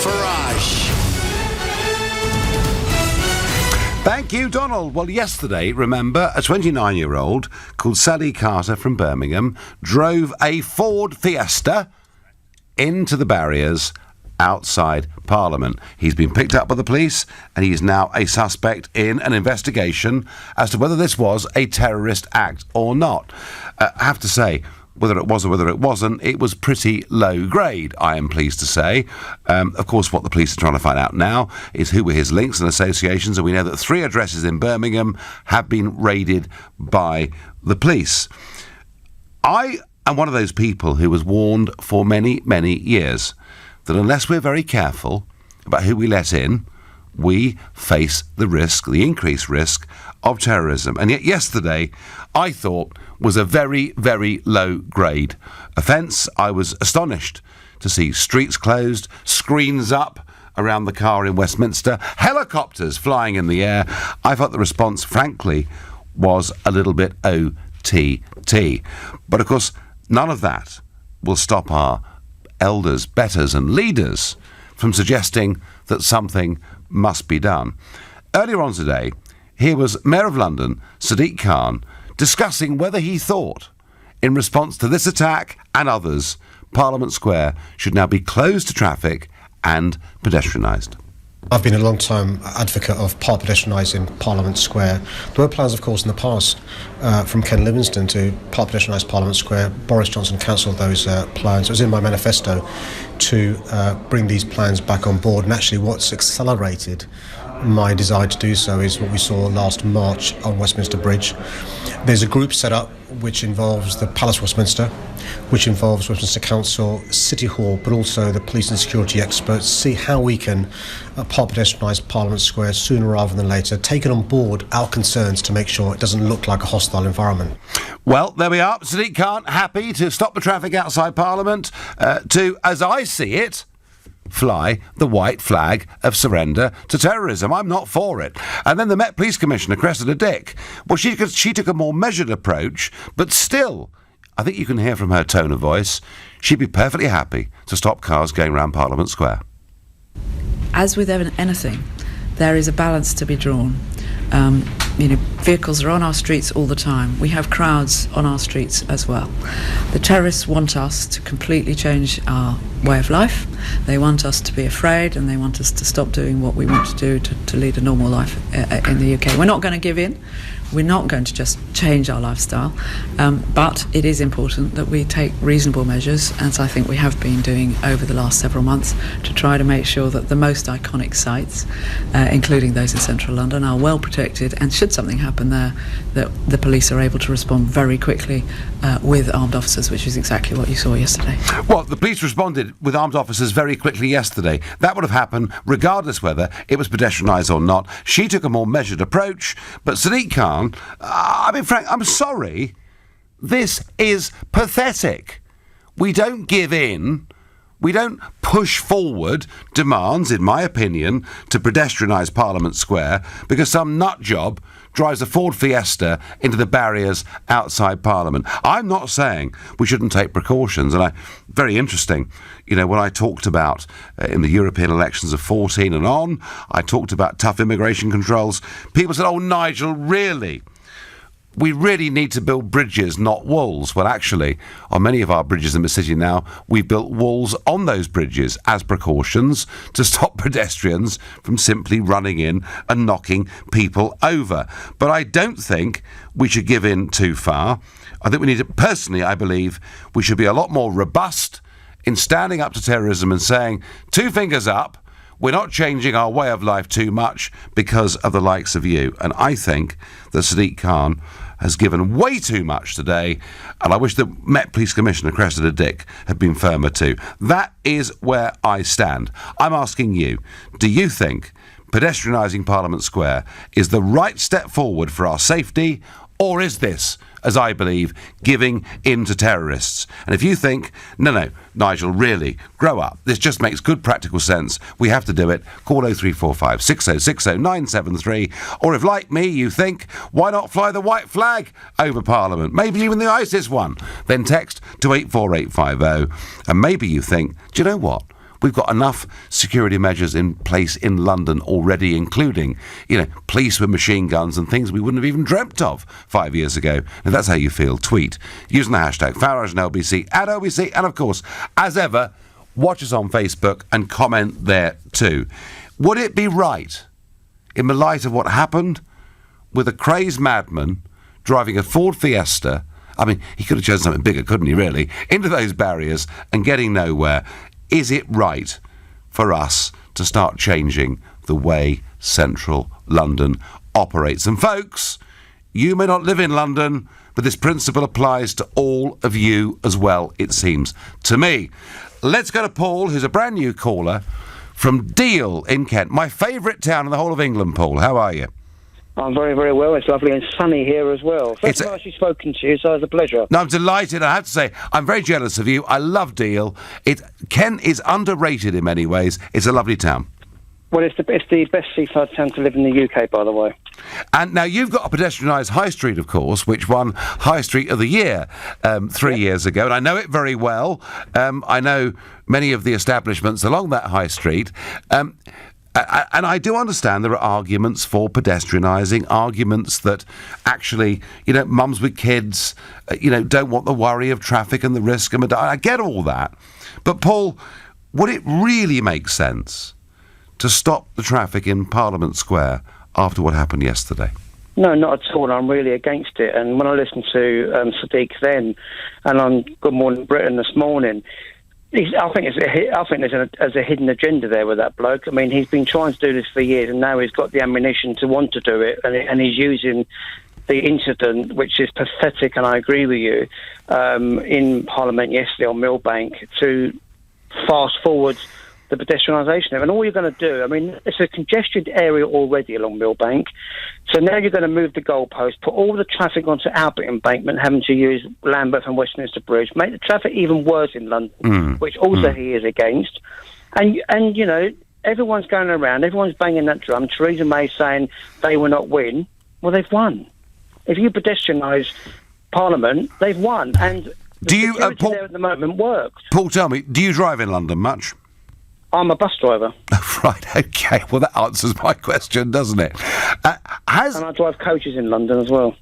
Farage. Thank you, Donald. Well, yesterday, remember, a 29-year-old called Sally Carter from Birmingham drove a Ford Fiesta into the barriers outside Parliament. He's been picked up by the police and he is now a suspect in an investigation as to whether this was a terrorist act or not. I have to say, whether it was or whether it wasn't, it was pretty low grade, I am pleased to say. Of course, what the police are trying to find out now is who were his links and associations, and we know that 3 addresses in Birmingham have been raided by the police. I am one of those people who was warned for many, many years that unless we're very careful about who we let in, we face the risk, the increased risk of terrorism. And yet yesterday, I thought, was a very, very low-grade offence. I was astonished to see streets closed, screens up around the car in Westminster, helicopters flying in the air. I thought the response, frankly, was a little bit OTT. But, of course, none of that will stop our elders, betters and leaders from suggesting that something must be done. Earlier on today, here was Mayor of London, Sadiq Khan, discussing whether he thought, in response to this attack and others, Parliament Square should now be closed to traffic and pedestrianised. I've been a long-time advocate of pedestrianising Parliament Square. There were plans, of course, in the past from Ken Livingstone to pedestrianise Parliament Square. Boris Johnson cancelled those plans. It was in my manifesto to bring these plans back on board, and actually what's accelerated my desire to do so is what we saw last March on Westminster Bridge. There's a group set up which involves the Palace Westminster, which involves Westminster Council, City Hall, but also the police and security experts, see how we can pedestrianise Parliament Square sooner rather than later, taking on board our concerns to make sure it doesn't look like a hostile environment. Well, there we are. Sadiq Khan happy to stop the traffic outside Parliament, to, as I see it, fly the white flag of surrender to terrorism. I'm not for it. And then the Met Police Commissioner, Cressida Dick, well, she took a more measured approach, but still, I think you can hear from her tone of voice, she'd be perfectly happy to stop cars going around Parliament Square. As with anything, there is a balance to be drawn. Vehicles are on our streets all the time. We have crowds on our streets as well. The terrorists want us to completely change our way of life. They want us to be afraid, and they want us to stop doing what we want to do to lead a normal life in the UK. We're not going to give in. We're not going to just change our lifestyle, but it is important that we take reasonable measures, as I think we have been doing over the last several months, to try to make sure that the most iconic sites, including those in central London, are well protected, and should something happen there, that the police are able to respond very quickly with armed officers, which is exactly what you saw yesterday. Well, the police responded with armed officers very quickly yesterday. That would have happened regardless whether it was pedestrianised or not. She took a more measured approach, but Sadiq Khan, Frank, I'm sorry, this is pathetic. We don't give in. We don't push forward demands, in my opinion, to pedestrianise Parliament Square because some nut job drives a Ford Fiesta into the barriers outside Parliament. I'm not saying we shouldn't take precautions, and very interesting, when I talked about in the European elections of 14 and on, I talked about tough immigration controls. People said, "Oh, Nigel, really? We really need to build bridges, not walls." Well, actually, on many of our bridges in the city now, we've built walls on those bridges as precautions to stop pedestrians from simply running in and knocking people over. But I don't think we should give in too far. I think we need to, personally, I believe we should be a lot more robust in standing up to terrorism and saying, 2 fingers up, we're not changing our way of life too much because of the likes of you. And I think that Sadiq Khan has given way too much today, and I wish the Met Police Commissioner, Cressida Dick, had been firmer too. That is where I stand. I'm asking you, do you think pedestrianising Parliament Square is the right step forward for our safety, or is this, as I believe, giving in to terrorists? And if you think, no, Nigel, really, grow up, this just makes good practical sense, we have to do it, call 0345 6060 973. Or if, like me, you think, why not fly the white flag over Parliament? Maybe even the ISIS one. Then text to 84850. And maybe you think, do you know what? we've got enough security measures in place in London already, including, police with machine guns and things we wouldn't have even dreamt of 5 years ago. If that's how you feel, tweet using the hashtag Farage and LBC at LBC, and of course, as ever, watch us on Facebook and comment there too. Would it be right, in the light of what happened with a crazed madman driving a Ford Fiesta, I mean, he could have chosen something bigger, couldn't he, really, into those barriers and getting nowhere, is it right for us to start changing the way central London operates? And folks, you may not live in London, but this principle applies to all of you as well, it seems to me. Let's go to Paul, who's a brand new caller from Deal in Kent, my favourite town in the whole of England. Paul, how are you? I'm very, very well. It's lovely and sunny here as well. First time I've actually spoken to you, so it's a pleasure. No, I'm delighted. I have to say, I'm very jealous of you. I love Deal. Kent is underrated in many ways. It's a lovely town. Well, it's the best seaside town to live in the UK, by the way. And now you've got a pedestrianised High Street, of course, which won High Street of the Year 3 years ago, and I know it very well. I know many of the establishments along that High Street. And I do understand there are arguments for pedestrianising, arguments that actually, mums with kids, don't want the worry of traffic and the risk. And I get all that. But, Paul, would it really make sense to stop the traffic in Parliament Square after what happened yesterday? No, not at all. I'm really against it. And when I listened to Sadiq then, and on Good Morning Britain this morning, I think there's a hidden agenda there with that bloke. I mean, he's been trying to do this for years, and now he's got the ammunition to want to do it, and he's using the incident, which is pathetic, and I agree with you, in Parliament yesterday on Millbank, to fast forward the pedestrianisation. And all you're going to do, I mean, it's a congested area already along Millbank, so now you're going to move the goalpost, put all the traffic onto Albert Embankment, having to use Lambeth and Westminster Bridge, make the traffic even worse in London, which also he is against. And everyone's going around, everyone's banging that drum. Theresa May saying they will not win. Well, they've won. If you pedestrianise Parliament, they've won. And the security Paul, there at the moment works. Paul, tell me, do you drive in London much? I'm a bus driver. Right, OK. Well, that answers my question, doesn't it? And I drive coaches in London as well.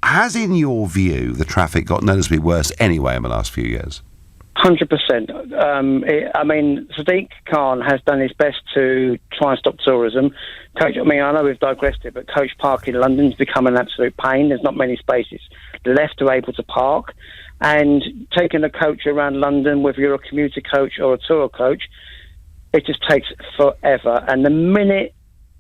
Has, in your view, the traffic got noticeably worse anyway in the last few years? 100%. I mean, Sadiq Khan has done his best to try and stop tourism. I know we've digressed it, but Coach Park in London's become an absolute pain. There's not many spaces left to able to park. And taking a coach around London, whether you're a commuter coach or a tour coach, it just takes forever. And the minute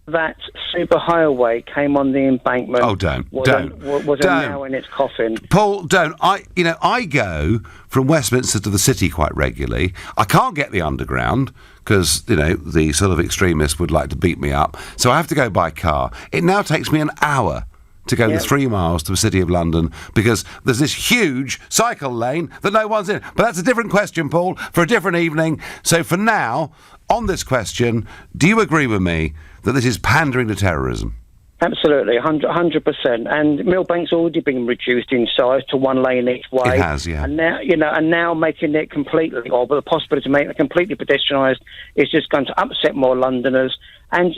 that superhighway came on the embankment, was a nail in its coffin. Paul, don't. I go from Westminster to the city quite regularly. I can't get the underground because, the sort of extremists would like to beat me up. So I have to go by car. It now takes me an hour to go the 3 miles to the City of London because there's this huge cycle lane that no one's in. But that's a different question, Paul, for a different evening. So for now, on this question, do you agree with me that this is pandering to terrorism? Absolutely, 100%. And Millbank's already been reduced in size to one lane each way. It has, yeah. And now, making it completely, or the possibility to make it completely pedestrianised, is just going to upset more Londoners. And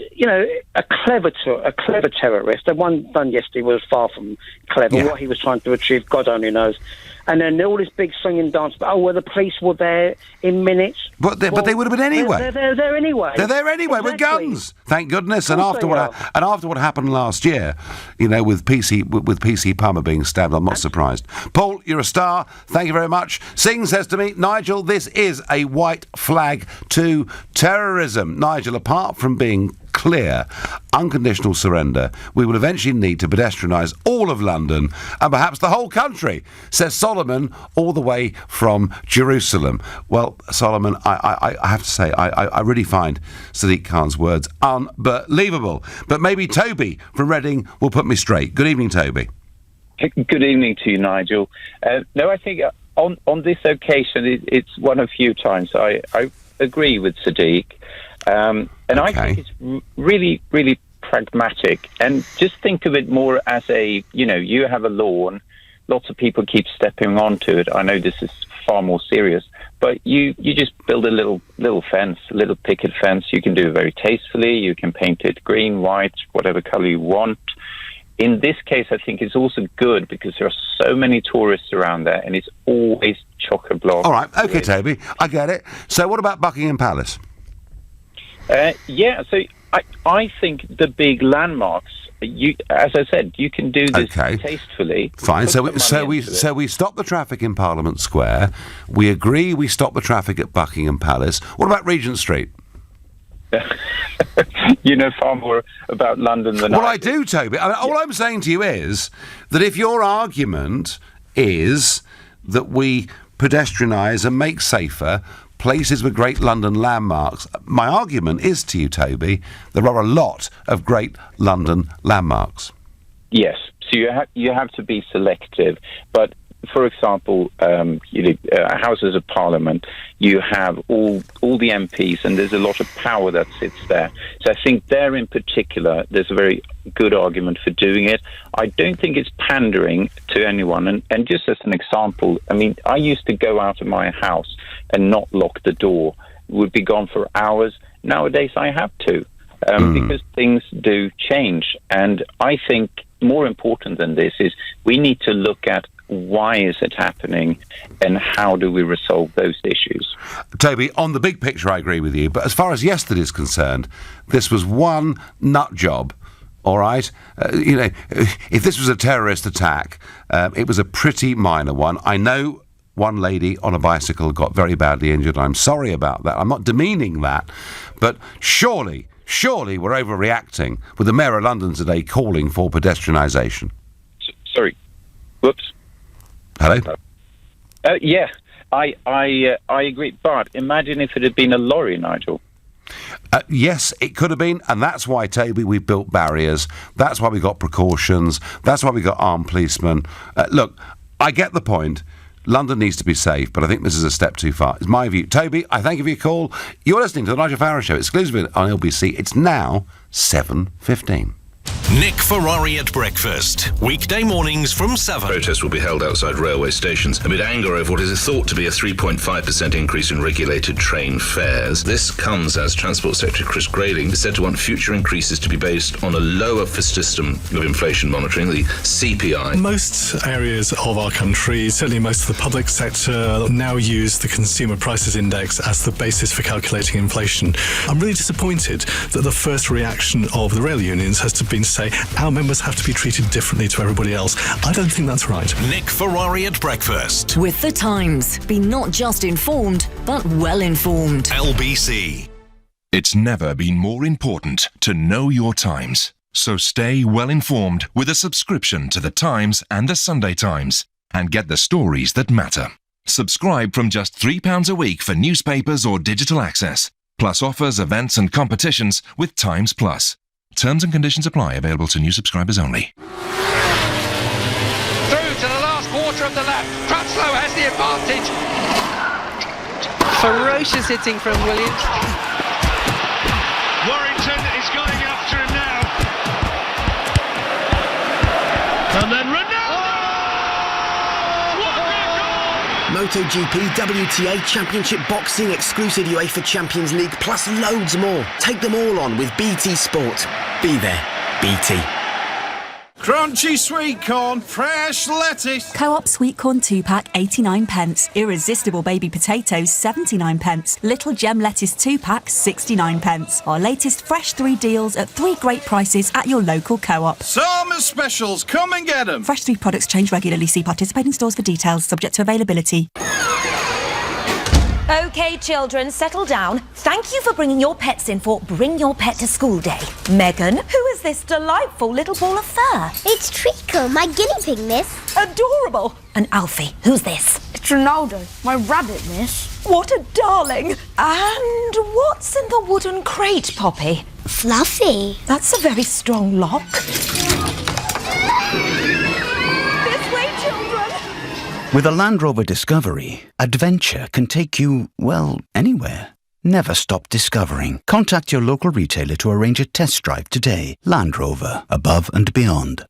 a clever terrorist. The one done yesterday was far from clever. Yeah. What he was trying to achieve, God only knows. And then all this big singing and dance. But the police were there in minutes. But they would have been anyway. They're there anyway. They're there anyway with guns. Thank goodness. And after what happened last year, with PC Palmer being stabbed, I'm not surprised. Paul, you're a star. Thank you very much. Singh says to me, Nigel, this is a white flag to terrorism. Nigel, apart from being clear, unconditional surrender, we will eventually need to pedestrianise all of London and perhaps the whole country, says Solomon, all the way from Jerusalem. Well, Solomon, I have to say, I really find Sadiq Khan's words unbelievable. But maybe Toby from Reading will put me straight. Good evening, Toby. Good evening to you, Nigel. No, I think on this occasion, it's one of few times I agree with Sadiq. And okay. I think it's really, really pragmatic. And just think of it more as you have a lawn, lots of people keep stepping onto it. I know this is far more serious, But you just build a little fence, a little picket fence. You can do it very tastefully. You can paint it green, white, whatever colour you want. In this case, I think it's also good because there are so many tourists around there, and it's always chock-a-block. All right, okay, Toby, I get it. So what about Buckingham Palace? So I think the big landmarks, as I said, you can do this tastefully. Fine. So we stop the traffic in Parliament Square. We agree we stop the traffic at Buckingham Palace. What about Regent Street? You know far more about London than I do, Toby. All I'm saying to you is that if your argument is that we pedestrianise and make safer places with great London landmarks, my argument is to you, Toby, there are a lot of great London landmarks. Yes, so you have to be selective, but for example, Houses of Parliament, you have all the MPs, and there's a lot of power that sits there. So I think there in particular, there's a very good argument for doing it. I don't think it's pandering to anyone. And just as an example, I mean, I used to go out of my house and not lock the door. Would be gone for hours. Nowadays, I have to, because things do change. And I think more important than this is we need to look at why is it happening and how do we resolve those issues. Toby, on the big picture, I agree with you. But as far as yesterday is concerned, this was one nut job. All right? If this was a terrorist attack, it was a pretty minor one. I know one lady on a bicycle got very badly injured. I'm sorry about that. I'm not demeaning that. But surely we're overreacting with the Mayor of London today calling for pedestrianisation. Sorry. Whoops. Hello? Yeah, I agree. But imagine if it had been a lorry, Nigel. Yes, it could have been, and that's why, Toby, we built barriers. That's why we got precautions. That's why we got armed policemen. Look, I get the point. London needs to be safe, but I think this is a step too far. It's my view. Toby, I thank you for your call. You're listening to the Nigel Farage Show, exclusively on LBC. It's now 7:15. Nick Ferrari at breakfast. Weekday mornings from 7. Protests will be held outside railway stations amid anger over what is thought to be a 3.5% increase in regulated train fares. This comes as Transport Secretary Chris Grayling is said to want future increases to be based on a lower system of inflation monitoring, the CPI. Most areas of our country, certainly most of the public sector, now use the Consumer Prices Index as the basis for calculating inflation. I'm really disappointed that the first reaction of the rail unions has been to say our members have to be treated differently to everybody else. I don't think that's right. Nick Ferrari at breakfast. With The Times. Be not just informed, but well informed. LBC. It's never been more important to know your Times. So stay well informed with a subscription to The Times and The Sunday Times and get the stories that matter. Subscribe from just £3 a week for newspapers or digital access, plus offers, events and competitions with Times Plus. Terms and conditions apply. Available to new subscribers only. Through to the last quarter of the lap. Crutchlow has the advantage. Ferocious hitting from Williams. Warrington is going after him now. And then Ronaldo! MotoGP, WTA, Championship Boxing, exclusive UEFA Champions League, plus loads more. Take them all on with BT Sport. Be there, BT. Crunchy sweet corn, fresh lettuce. Co-op sweet corn 2-pack 89p. Irresistible baby potatoes 79p. Little gem lettuce 2-pack 69p. Our latest fresh 3 deals at 3 great prices at your local co-op. Summer specials, come and get them. Fresh 3 products change regularly. See participating stores for details, subject to availability. OK, children, settle down. Thank you for bringing your pets in for Bring Your Pet to School Day. Megan, who is this delightful little ball of fur? It's Trico, my guinea pig, miss. Adorable. And Alfie, who's this? It's Ronaldo, my rabbit, miss. What a darling. And what's in the wooden crate, Poppy? Fluffy. That's a very strong lock. With a Land Rover Discovery, adventure can take you, well, anywhere. Never stop discovering. Contact your local retailer to arrange a test drive today. Land Rover, above and beyond.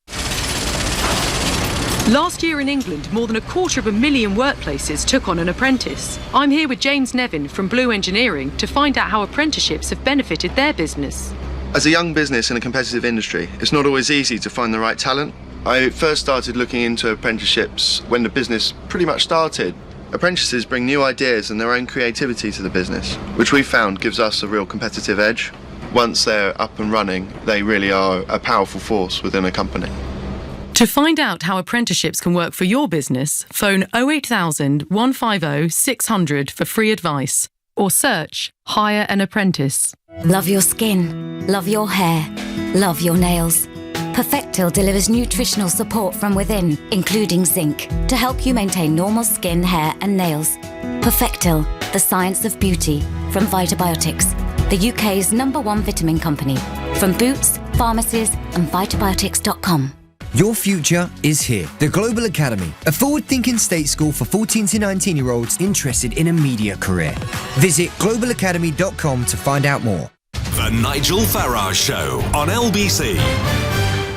Last year in England, more than 250,000 workplaces took on an apprentice. I'm here with James Nevin from Blue Engineering to find out how apprenticeships have benefited their business. As a young business in a competitive industry, it's not always easy to find the right talent. I first started looking into apprenticeships when the business pretty much started. Apprentices bring new ideas and their own creativity to the business, which we found gives us a real competitive edge. Once they're up and running, they really are a powerful force within a company. To find out how apprenticeships can work for your business, phone 08000 150 600 for free advice or search Hire an Apprentice. Love your skin, love your hair, love your nails. Perfectil delivers nutritional support from within, including zinc, to help you maintain normal skin, hair and nails. Perfectil, the science of beauty, from Vitabiotics, the UK's #1 vitamin company. From Boots, pharmacies and Vitabiotics.com. Your future is here. The Global Academy, a forward-thinking state school for 14 to 19-year-olds interested in a media career. Visit globalacademy.com to find out more. The Nigel Farage Show on LBC.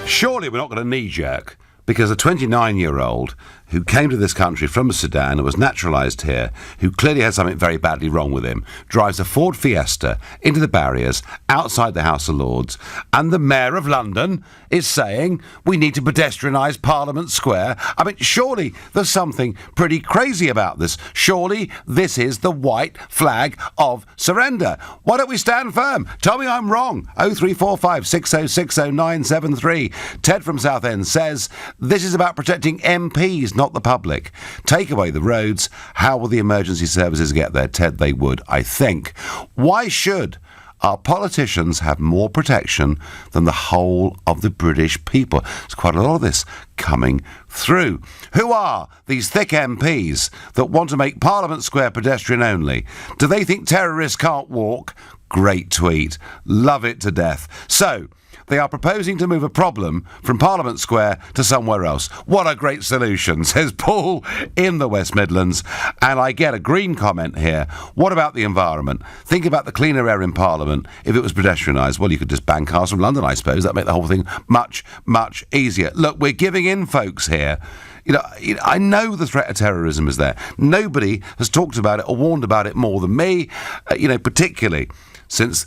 Surely we're not going to knee-jerk because a 29-year-old who came to this country from Sudan and was naturalised here, who clearly had something very badly wrong with him, drives a Ford Fiesta into the barriers outside the House of Lords, and the Mayor of London is saying we need to pedestrianise Parliament Square. I mean, surely there's something pretty crazy about this. Surely this is the white flag of surrender. Why don't we stand firm? Tell me I'm wrong. 0345 6060 973. Ted from Southend says this is about protecting MPs, not the public. Take away the roads. How will the emergency services get there? Ted, they would, I think. Why should our politicians have more protection than the whole of the British people? There's quite a lot of this coming through. Who are these thick MPs that want to make Parliament Square pedestrian only? Do they think terrorists can't walk? Great tweet. Love it to death. So, they are proposing to move a problem from Parliament Square to somewhere else. What a great solution, says Paul in the West Midlands. And I get a green comment here. What about the environment? Think about the cleaner air in Parliament if it was pedestrianised. Well, you could just ban cars from London, I suppose. That'd make the whole thing much, much easier. Look, we're giving in, folks, here. You know, I know the threat of terrorism is there. Nobody has talked about it or warned about it more than me, particularly since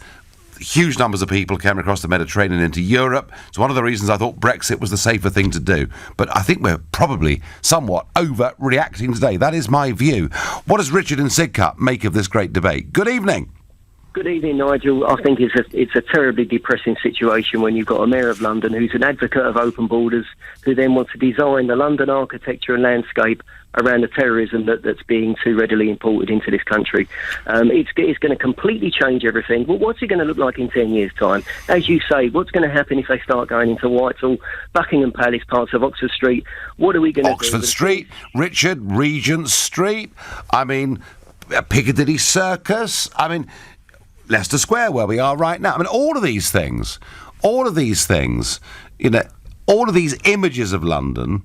huge numbers of people came across the Mediterranean into Europe. It's one of the reasons I thought Brexit was the safer thing to do. But I think we're probably somewhat overreacting today. That is my view. What does Richard in Sidcup make of this great debate? Good evening. Good evening, Nigel. I think it's a terribly depressing situation when you've got a Mayor of London who's an advocate of open borders, who then wants to design the London architecture and landscape around the terrorism that's being too readily imported into this country. It's going to completely change everything. Well, what's it going to look like in 10 years' time? As you say, what's going to happen if they start going into Whitehall, Buckingham Palace, parts of Oxford Street? What are we going to do? Oxford Street, Richard, Regent Street, Piccadilly Circus, Leicester Square, where we are right now. All of these things, all of these images of London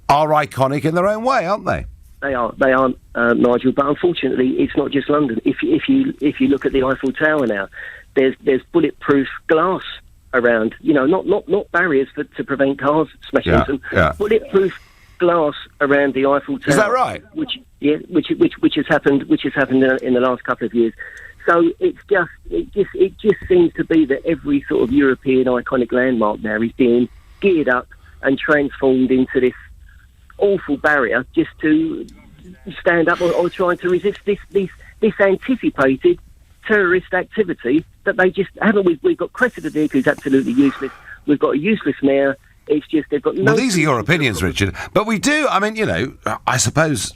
are iconic in their own way, aren't they? They are, Nigel. But unfortunately, it's not just London. If you look at the Eiffel Tower now, there's bulletproof glass around. Not barriers to prevent cars smashing into them. Yeah. Bulletproof glass around the Eiffel Tower. Is that right? Which has happened in the last couple of years. So it just seems to be that every sort of European iconic landmark now is being geared up and transformed into this awful barrier just to stand up or try to resist this anticipated terrorist activity that they just haven't. We've got Cressida Dick, who's absolutely useless. We've got a useless mayor. It's just they've got no... Well, these are your opinions, Richard. But we do, I suppose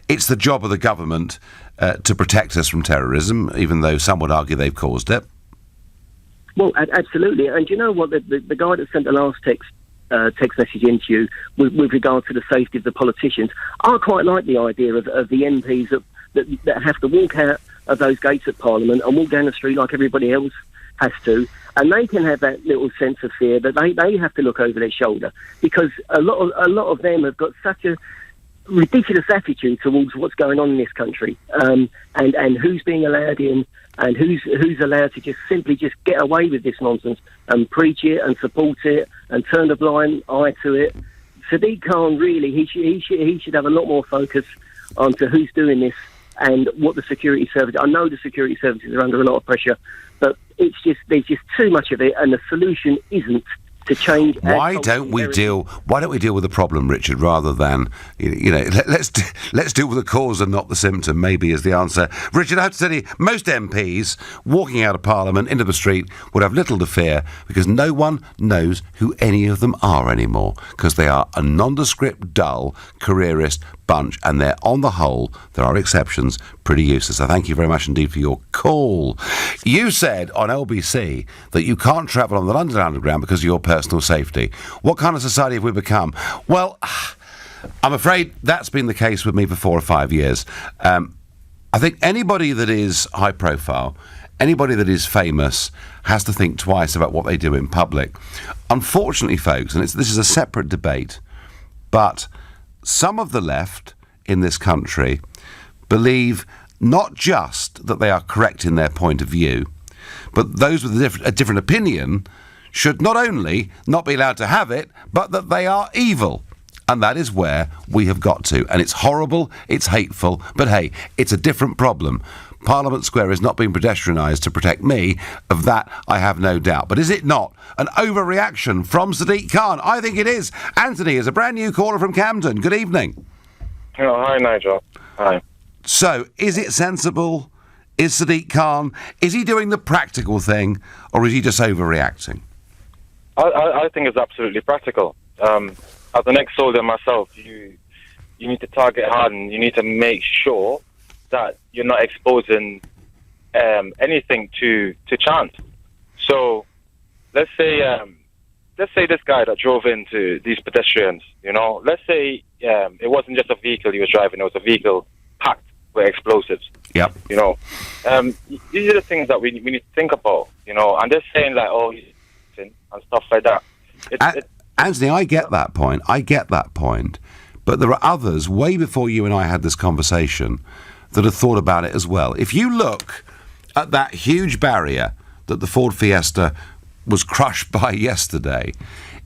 it's the job of the government to protect us from terrorism, even though some would argue they've caused it. Well, absolutely. And you know what? The guy that sent the last text message into you with regard to the safety of the politicians, I quite like the idea of the MPs that have to walk out of those gates at Parliament and walk down the street like everybody else has to, and they can have that little sense of fear that they have to look over their shoulder, because a lot of them have got such a ridiculous attitude towards what's going on in this country, and who's being allowed in and who's allowed to just simply get away with this nonsense and preach it and support it and turn a blind eye to it. Sadiq Khan, really, he should have a lot more focus onto who's doing this and what the security services. I know the security services are under a lot of pressure, but there's just too much of it, and the solution isn't to change. Why don't we deal with the problem, Richard, rather than let's deal with the cause and not the symptom? Maybe is the answer. Richard, I have to tell you, most MPs walking out of Parliament into the street would have little to fear because no one knows who any of them are anymore because they are a nondescript, dull, careerist bunch, and they're, on the whole, there are exceptions, pretty useless. So thank you very much indeed for your call. You said on LBC that you can't travel on the London Underground because of your personal safety. What kind of society have we become? Well, I'm afraid that's been the case with me for 4 or 5 years. I think anybody that is high profile, anybody that is famous, has to think twice about what they do in public. Unfortunately, folks, and this is a separate debate, but some of the left in this country believe not just that they are correct in their point of view, but those with a different opinion should not only not be allowed to have it, but that they are evil. And that is where we have got to. And it's horrible, it's hateful, but hey, it's a different problem. Parliament Square is not being pedestrianised to protect me. Of that, I have no doubt. But is it not an overreaction from Sadiq Khan? I think it is. Anthony is a brand new caller from Camden. Good evening. Oh, hi, Nigel. Hi. So, is it sensible? Is Sadiq Khan, is he doing the practical thing, or is he just overreacting? I think it's absolutely practical. As an ex-soldier myself, you need to target hard, and you need to make sure that you're not exposing anything to chance. So let's say this guy that drove into these pedestrians, let's say it wasn't just a vehicle he was driving, it was a vehicle packed with explosives. Yep. These are the things that we need to think about, and they're saying like, oh, he's and stuff like that. Anthony, I get that point. But there are others, way before you and I had this conversation, that have thought about it as well. If you look at that huge barrier that the Ford Fiesta was crushed by yesterday,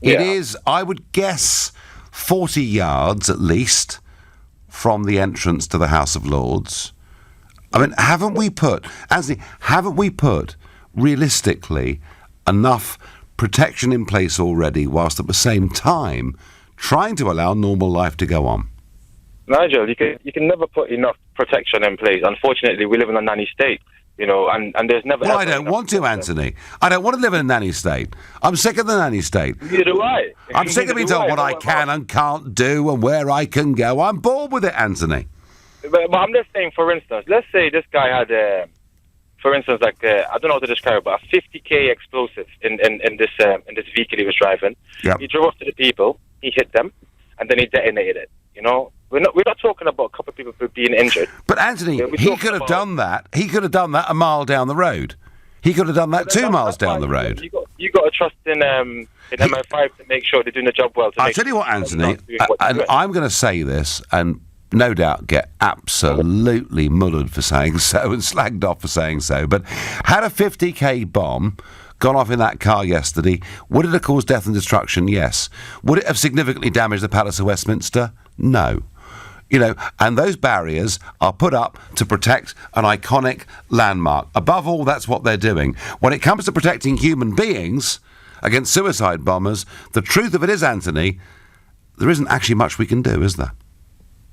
it is, I would guess, 40 yards at least from the entrance to the House of Lords. I mean, haven't we put realistically enough protection in place already, whilst at the same time trying to allow normal life to go on? Nigel, you can never put enough protection in place. Unfortunately, we live in a nanny state, and there's never... Well, I don't want to, Anthony. I don't want to live in a nanny state. I'm sick of the nanny state. Neither do I. I'm sick of being told what I can and can't do and where I can go. I'm bored with it, Anthony. But I'm just saying, for instance, let's say this guy had... for instance, I don't know how to describe it, but a 50k explosive in this vehicle he was driving. Yep. He drove up to the people, he hit them, and then he detonated it. We're not talking about a couple of people being injured. But Anthony, he could have done that. He could have done that a mile down the road. He could have done that 2 miles down the road. You got to trust in MI5 to make sure they're doing the job well. I'll tell you what, Anthony, and I'm going to say this, and no doubt get absolutely mullered for saying so and slagged off for saying so, but had a 50k bomb gone off in that car yesterday, would it have caused death and destruction? Yes. Would it have significantly damaged the Palace of Westminster? No. And those barriers are put up to protect an iconic landmark. Above all, that's what they're doing. When it comes to protecting human beings against suicide bombers, the truth of it is, Anthony, there isn't actually much we can do, is there?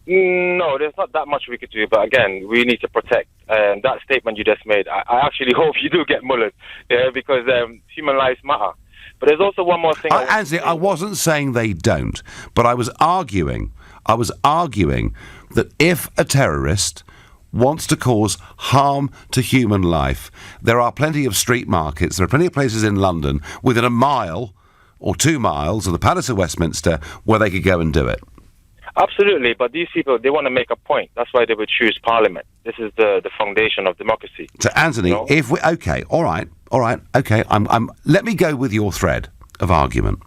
No, there's not that much we could do, but again, we need to protect. That statement you just made, I actually hope you do get mullered, because human lives matter. But there's also one more thing. Anthony, I wasn't saying they don't, but I was arguing that if a terrorist wants to cause harm to human life, there are plenty of street markets, there are plenty of places in London within a mile or 2 miles of the Palace of Westminster where they could go and do it. Absolutely, but these people, they want to make a point. That's why they would choose Parliament. This is the foundation of democracy. So, Anthony, if we... OK, all right, OK, let me go with your thread of argument.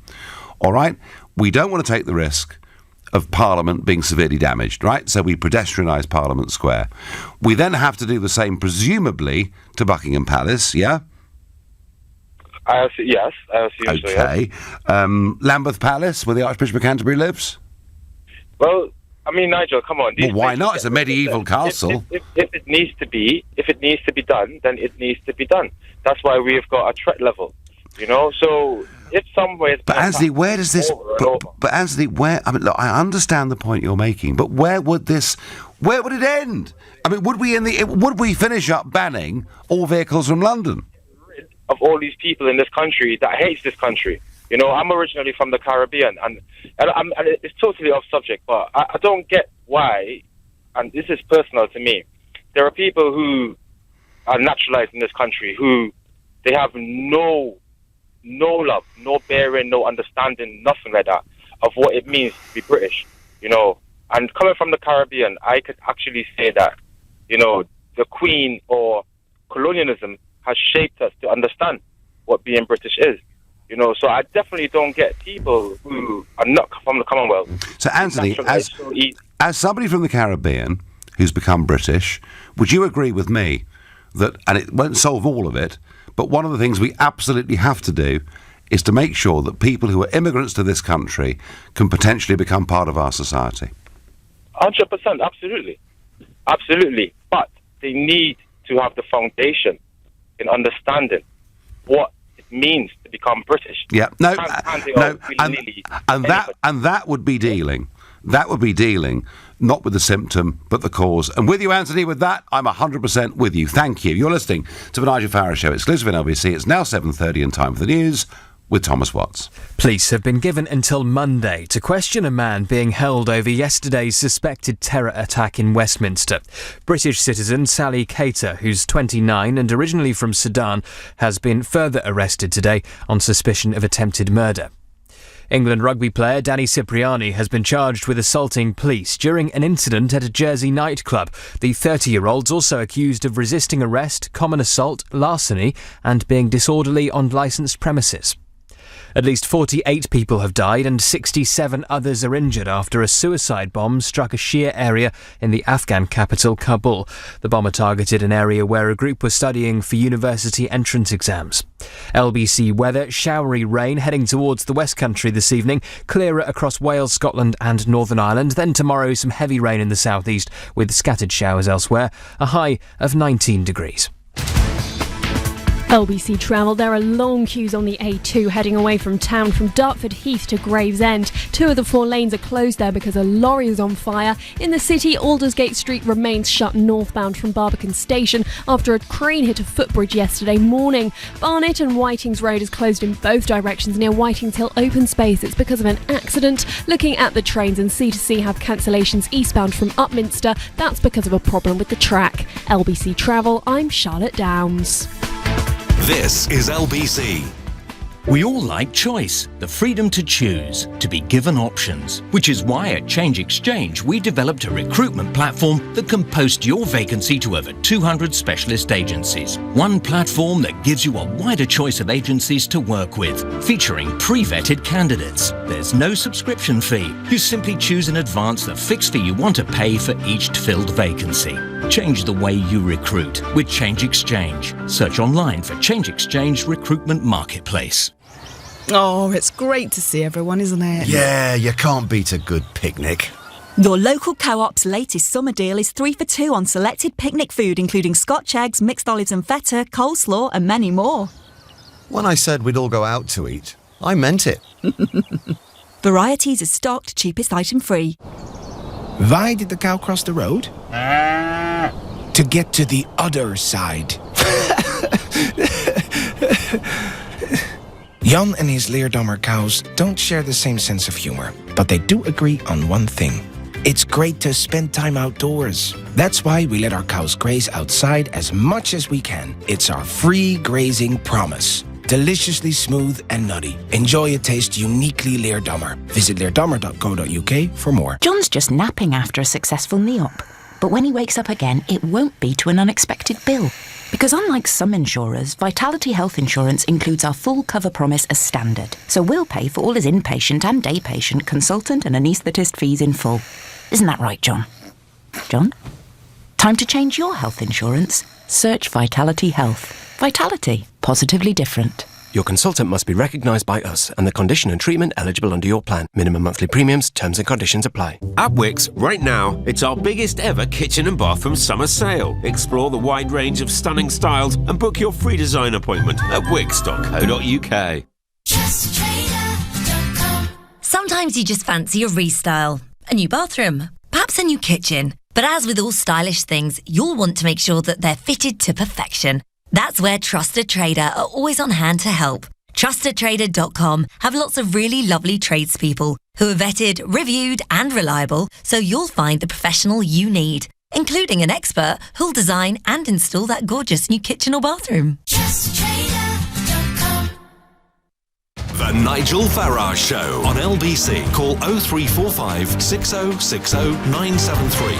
All right? We don't want to take the risk of Parliament being severely damaged, right? So we pedestrianise Parliament Square. We then have to do the same, presumably, to Buckingham Palace, yeah? Yes, I assume so, yes. Okay. Lambeth Palace, where the Archbishop of Canterbury lives? Well, I mean, Nigel, come on. Well, why not? It's a medieval castle. If it needs to be done, then it needs to be done. That's why we've got a threat level, you know. So if somewhere, but Anthony, where does this? But Anthony, where? I mean, look, I understand the point you're making, but where would it end? I mean, would we finish up banning all vehicles from London? Of all these people in this country that hates this country. You know, I'm originally from the Caribbean, and it's totally off subject, but I don't get why, and this is personal to me. There are people who are naturalized in this country who they have no love, no bearing, no understanding, nothing like that of what it means to be British. You know, and coming from the Caribbean, I could actually say that, you know, the Queen or colonialism has shaped us to understand what being British is. You know, so I definitely don't get people who are not from the Commonwealth. So, Anthony, as somebody from the Caribbean who's become British, would you agree with me that, and it won't solve all of it, but one of the things we absolutely have to do is to make sure that people who are immigrants to this country can potentially become part of our society? 100%, absolutely. But they need to have the foundation in understanding what it means to become British. Yeah, and that would be dealing. That would be dealing not with the symptom, but the cause. And with you, Anthony, with that, I'm 100% with you. Thank you. You're listening to the Nigel Farage Show, exclusive in LBC. It's now 7:30 and time for the news with Thomas Watts. Police have been given until Monday to question a man being held over yesterday's suspected terror attack in Westminster. British citizen Sally Cater, who's 29 and originally from Sudan, has been further arrested today on suspicion of attempted murder. England rugby player Danny Cipriani has been charged with assaulting police during an incident at a Jersey nightclub. The 30-year-old's also accused of resisting arrest, common assault, larceny and being disorderly on licensed premises. At least 48 people have died and 67 others are injured after a suicide bomb struck a Shia area in the Afghan capital, Kabul. The bomber targeted an area where a group was studying for university entrance exams. LBC weather, showery rain heading towards the West Country this evening, clearer across Wales, Scotland and Northern Ireland. Then tomorrow some heavy rain in the southeast with scattered showers elsewhere, a high of 19 degrees. LBC Travel, there are long queues on the A2 heading away from town from Dartford Heath to Gravesend. 2 of the 4 lanes are closed there because a lorry is on fire. In the city, Aldersgate Street remains shut northbound from Barbican Station after a crane hit a footbridge yesterday morning. Barnet and Whitings Road is closed in both directions near Whitings Hill Open Space. It's because of an accident. Looking at the trains, and C2C have cancellations eastbound from Upminster. That's because of a problem with the track. LBC Travel, I'm Charlotte Downs. This is LBC. We all like choice, the freedom to choose, to be given options, which is why at Change Exchange we developed a recruitment platform that can post your vacancy to over 200 specialist agencies. One platform that gives you a wider choice of agencies to work with, featuring pre-vetted candidates. There's no subscription fee. You simply choose in advance the fixed fee you want to pay for each filled vacancy. Change the way you recruit with Change Exchange. Search online for Change Exchange Recruitment Marketplace. Oh, it's great to see everyone, isn't it? Yeah, you can't beat a good picnic. Your local Co-op's latest summer deal is 3 for 2 on selected picnic food, including Scotch eggs, mixed olives and feta, coleslaw and many more. When I said we'd all go out to eat, I meant it. Varieties are stocked, cheapest item free. Why did the cow cross the road? To get to the other side. Jan and his Leerdammer cows don't share the same sense of humor, but they do agree on one thing. It's great to spend time outdoors. That's why we let our cows graze outside as much as we can. It's our free grazing promise. Deliciously smooth and nutty. Enjoy a taste uniquely Leerdammer. Visit leerdammer.co.uk for more. John's just napping after a successful NEOP. But when he wakes up again, it won't be to an unexpected bill. Because unlike some insurers, Vitality Health Insurance includes our full cover promise as standard. So we'll pay for all his inpatient and day patient, consultant and anaesthetist fees in full. Isn't that right, John? John? Time to change your health insurance. Search Vitality Health. Vitality. Positively different. Your consultant must be recognised by us and the condition and treatment eligible under your plan. Minimum monthly premiums, terms and conditions apply. At Wickes, right now, it's our biggest ever kitchen and bathroom summer sale. Explore the wide range of stunning styles and book your free design appointment at wickes.co.uk. Sometimes you just fancy a restyle, a new bathroom, perhaps a new kitchen. But as with all stylish things, you'll want to make sure that they're fitted to perfection. That's where Trusted Trader are always on hand to help. TrustedTrader.com have lots of really lovely tradespeople who are vetted, reviewed and reliable, so you'll find the professional you need, including an expert who'll design and install that gorgeous new kitchen or bathroom. The Nigel Farage Show on LBC. Call 0345 6060 973.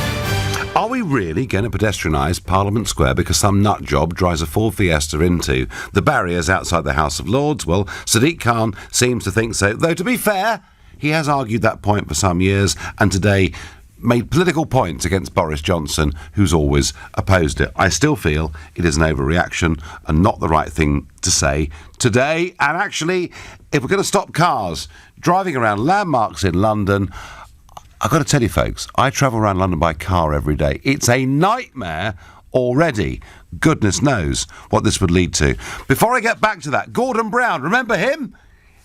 Are we really going to pedestrianise Parliament Square because some nut job drives a Ford Fiesta into the barriers outside the House of Lords? Well, Sadiq Khan seems to think so, though to be fair, he has argued that point for some years and today made political points against Boris Johnson, who's always opposed it. I still feel it is an overreaction and not the right thing to say today. And actually, if we're going to stop cars driving around landmarks in London, I've got to tell you, folks, I travel around London by car every day. It's a nightmare already. Goodness knows what this would lead to. Before I get back to that, Gordon Brown, remember him?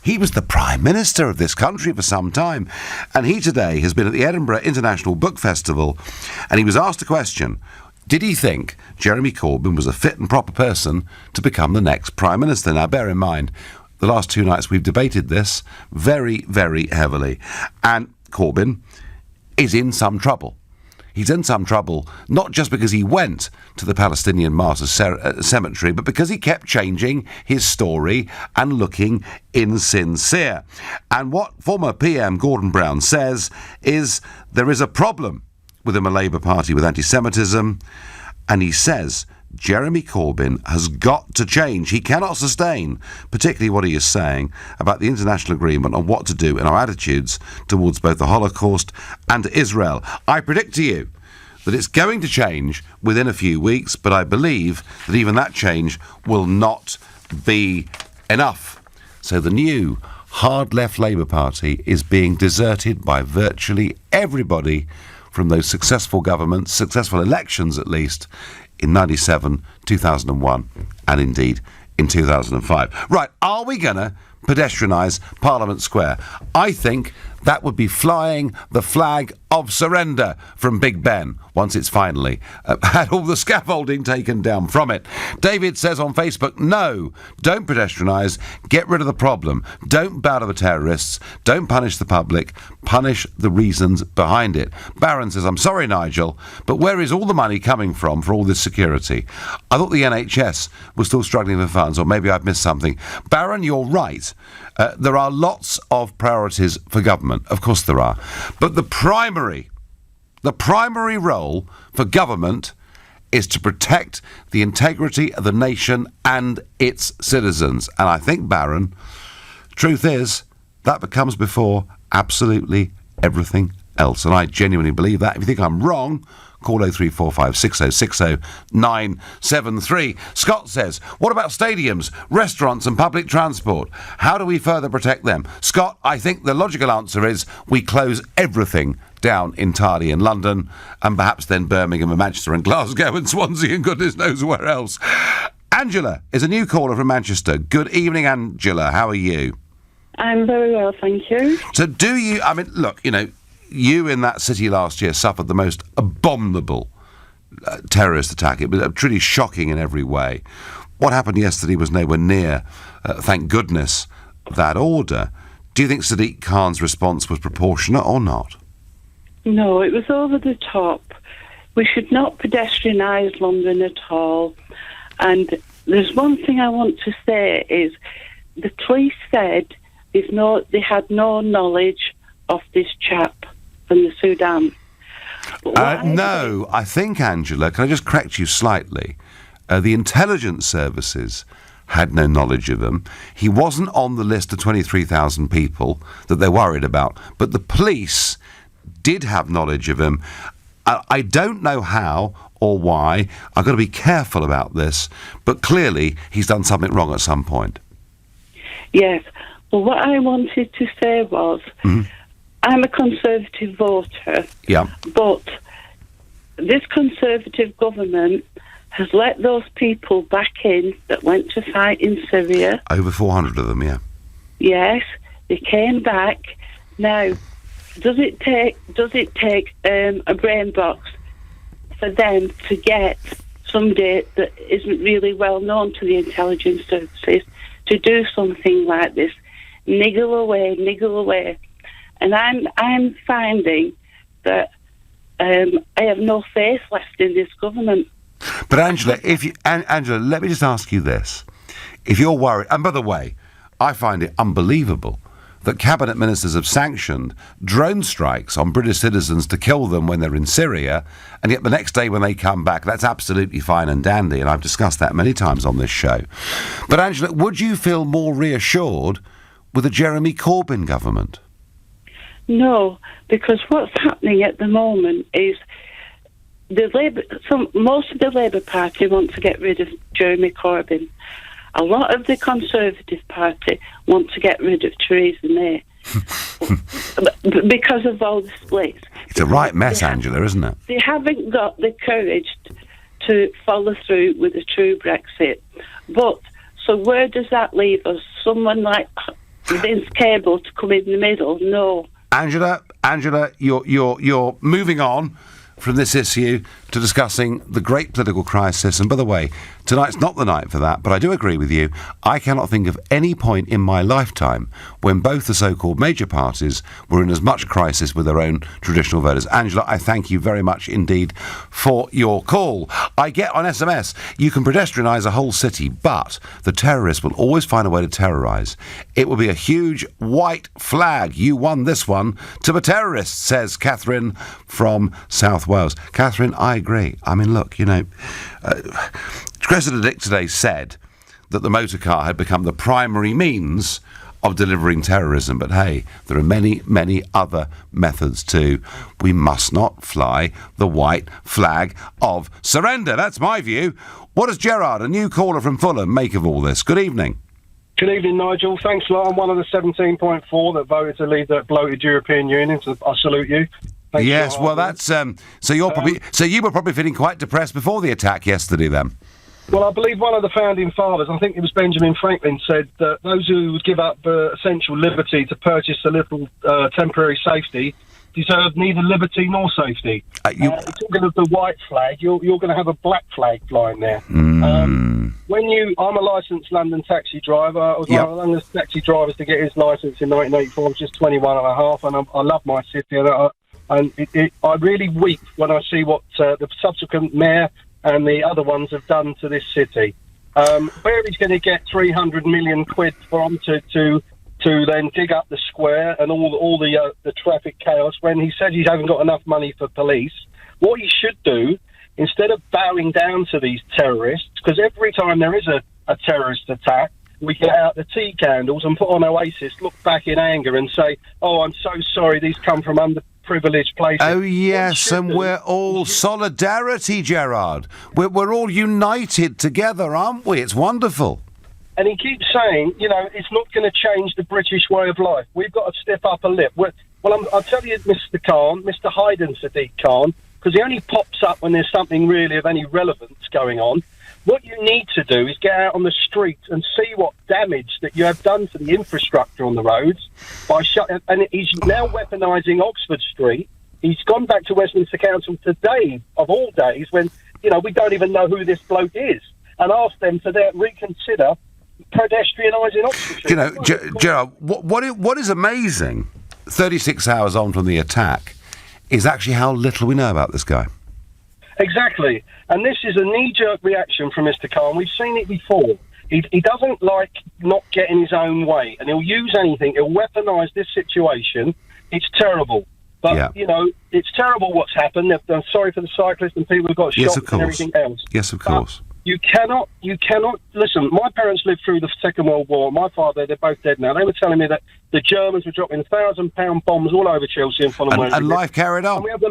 He was the Prime Minister of this country for some time, and he today has been at the Edinburgh International Book Festival, and he was asked a question. Did he think Jeremy Corbyn was a fit and proper person to become the next Prime Minister? Now, bear in mind, the last 2 nights we've debated this very, very heavily, and Corbyn is in some trouble. He's in some trouble, not just because he went to the Palestinian Martyrs Cemetery, but because he kept changing his story and looking insincere. And what former PM Gordon Brown says is there is a problem within a Labour Party with anti-Semitism, and he says Jeremy Corbyn has got to change. He cannot sustain, particularly what he is saying about the international agreement on what to do in our attitudes towards both the Holocaust and Israel. I predict to you that it's going to change within a few weeks, but I believe that even that change will not be enough. So the new hard-left Labour Party is being deserted by virtually everybody from those successful governments, successful elections at least, in 97, 2001, and indeed in 2005. Right, are we going to pedestrianise Parliament Square? I think that would be flying the flag of surrender from Big Ben once it's finally had all the scaffolding taken down from it. David says on Facebook, no, don't pedestrianise, get rid of the problem. Don't bow to the terrorists, don't punish the public, punish the reasons behind it. Baron says, I'm sorry, Nigel, but where is all the money coming from for all this security? I thought the NHS was still struggling for funds, or maybe I've missed something. Baron, you're right. There are lots of priorities for government. Of course there are. But the primary role for government is to protect the integrity of the nation and its citizens. And I think, Baron, truth is, that becomes before absolutely everything else. And I genuinely believe that. If you think I'm wrong, call 0345 6060 973. Scott says, what about stadiums, restaurants and public transport? How do we further protect them? Scott, I think the logical answer is we close everything down entirely in London and perhaps then Birmingham and Manchester and Glasgow and Swansea and goodness knows where else. Angela is a new caller from Manchester. Good evening, Angela. How are you? I'm very well, thank you. So do you, I mean, look, you know, you in that city last year suffered the most abominable terrorist attack. It was truly shocking in every way. What happened yesterday was nowhere near, thank goodness, that order. Do you think Sadiq Khan's response was proportionate or not? No, it was over the top. We should not pedestrianise London at all. And there's one thing I want to say is the police said they had no knowledge of this chap from the Sudan. No, I think, Angela, can I just correct you slightly? The intelligence services had no knowledge of him. He wasn't on the list of 23,000 people that they're worried about, but the police did have knowledge of him. I don't know how or why. I've got to be careful about this, but clearly he's done something wrong at some point. Yes. Well, what I wanted to say was, I'm a Conservative voter. Yeah. But this Conservative government has let those people back in that went to fight in Syria. Over 400 of them, yeah. Yes, they came back. Now, does it take a brain box for them to get somebody that isn't really well known to the intelligence services to do something like this? Niggle away. And I'm finding that I have no faith left in this government. But Angela, Angela, let me just ask you this. If you're worried, and by the way, I find it unbelievable that cabinet ministers have sanctioned drone strikes on British citizens to kill them when they're in Syria, and yet the next day when they come back, that's absolutely fine and dandy, and I've discussed that many times on this show. But Angela, would you feel more reassured with a Jeremy Corbyn government? No, because what's happening at the moment is most of the Labour Party want to get rid of Jeremy Corbyn. A lot of the Conservative Party want to get rid of Theresa May because of all the splits. It's a right mess, Angela, isn't it? They haven't got the courage to follow through with a true Brexit. But, so where does that leave us? Someone like Vince Cable to come in the middle? No. Angela, you're moving on from this issue to discussing the great political crisis. And by the way, tonight's not the night for that, but I do agree with you. I cannot think of any point in my lifetime when both the so-called major parties were in as much crisis with their own traditional voters. Angela, I thank you very much indeed for your call. I get on SMS, you can pedestrianise a whole city, but the terrorists will always find a way to terrorise. It will be a huge white flag. You won this one to the terrorists, says Catherine from South Wales. Catherine, I agree. I mean, look, Cressida Dick today said that the motor car had become the primary means of delivering terrorism. But hey, there are many, many other methods too. We must not fly the white flag of surrender. That's my view. What does Gerard, a new caller from Fulham, make of all this? Good evening. Good evening, Nigel. Thanks a lot. I'm one of the 17.4 that voted to leave that bloated European Union, so I salute you. Thanks. Yes, well, that's so you were probably feeling quite depressed before the attack yesterday, then. Well, I believe one of the founding fathers, I think it was Benjamin Franklin, said that those who would give up essential liberty to purchase a little temporary safety deserve neither liberty nor safety. Talking of the white flag, you're going to have a black flag flying there. I'm a licensed London taxi driver. I was one of the youngest taxi drivers to get his licence in 1984. I was just 21 and a half, and I love my city. And I really weep when I see what the subsequent mayor and the other ones have done to this city. Where he's going to get 300 million quid from to then dig up the square and all the traffic chaos when he said he hasn't got enough money for police. What he should do, instead of bowing down to these terrorists, because every time there is a terrorist attack, we get out the tea candles and put on Oasis, look back in anger and say, oh, I'm so sorry, these come from underprivileged places. Oh, yes, and we're all solidarity, Gerard. We're all united together, aren't we? It's wonderful. And he keeps saying, it's not going to change the British way of life. We've got to step up a lip. I'll tell you, Mr. Khan, Mr. Hayden Sadiq Khan, because he only pops up when there's something really of any relevance going on. What you need to do is get out on the street and see what damage that you have done to the infrastructure on the roads and he's now weaponising Oxford Street. He's gone back to Westminster Council today, of all days, when we don't even know who this bloke is, and asked them to reconsider pedestrianising Oxford Street. Gerard, what is amazing, 36 hours on from the attack, is actually how little we know about this guy. Exactly. And this is a knee-jerk reaction from Mr. Khan. We've seen it before. He doesn't like not getting his own way, and he'll use anything. He'll weaponise this situation. It's terrible. But, it's terrible what's happened. I'm sorry for the cyclists and people who got shot and everything else. Yes, of course. You cannot, listen, my parents lived through the Second World War. My father, they're both dead now. They were telling me that the Germans were dropping 1,000-pound bombs all over Chelsea and Fulham. And life carried on. And we had the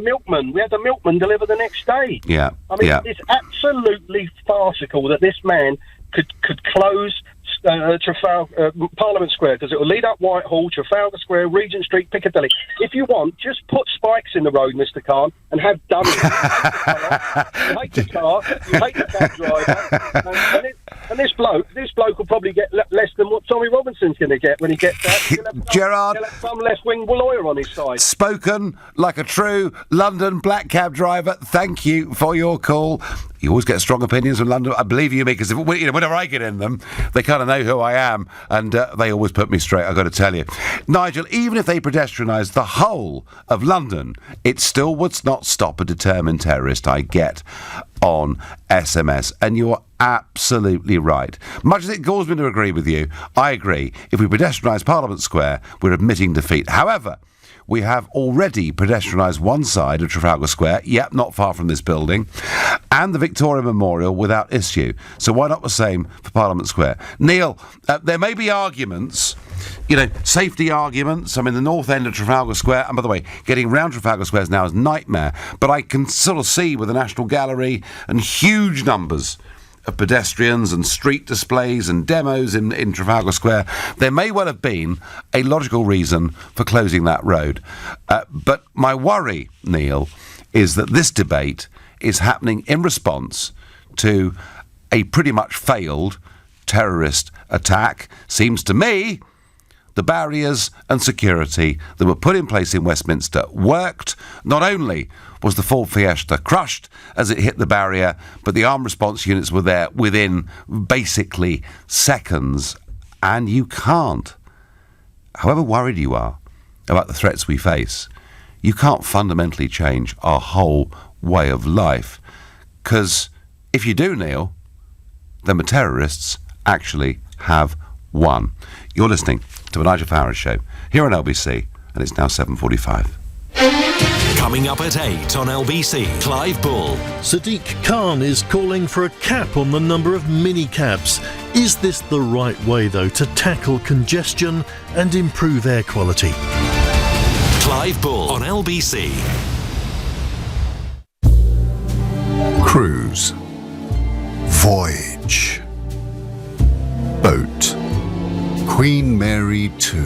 milkman deliver the next day. Yeah. I mean, it's absolutely farcical that this man could close Parliament Square, because it will lead up Whitehall, Trafalgar Square, Regent Street, Piccadilly. If you want, just put spikes in the road, Mr. Khan, and have done it. You hate the car, you hate the cab driver, and this bloke will probably get less than what Tommy Robinson's going to get when he gets out. Gerard, he'll have some left-wing lawyer on his side. Spoken like a true London black cab driver. Thank you for your call. You always get strong opinions from London. I believe you, because whenever I get in them, they kind of know who I am, and they always put me straight, I've got to tell you. Nigel, even if they pedestrianised the whole of London, it still would not stop a determined terrorist, I get on SMS. And you're absolutely right. Much as it galls me to agree with you, I agree. If we pedestrianise Parliament Square, we're admitting defeat. However, we have already pedestrianised one side of Trafalgar Square, not far from this building, and the Victoria Memorial without issue. So why not the same for Parliament Square? Neil, there may be arguments, safety arguments. I mean, the north end of Trafalgar Square, and by the way, getting round Trafalgar Square now is a nightmare, but I can sort of see with the National Gallery and huge numbers of pedestrians and street displays and demos in Trafalgar Square, there may well have been a logical reason for closing that road. But my worry, Neil, is that this debate is happening in response to a pretty much failed terrorist attack. Seems to me the barriers and security that were put in place in Westminster worked. Not only was the Ford Fiesta crushed as it hit the barrier, but the armed response units were there within basically seconds. And you can't, however worried you are about the threats we face, you can't fundamentally change our whole way of life. Because if you do, Neil, then the terrorists actually have won. You're listening to the Nigel Farage Show here on LBC, and it's now 7:45. Coming up at 8 on LBC, Clive Bull. Sadiq Khan is calling for a cap on the number of minicabs. Is this the right way, though, to tackle congestion and improve air quality? Clive Bull on LBC. Cruise. Voyage. Boat. Queen Mary 2.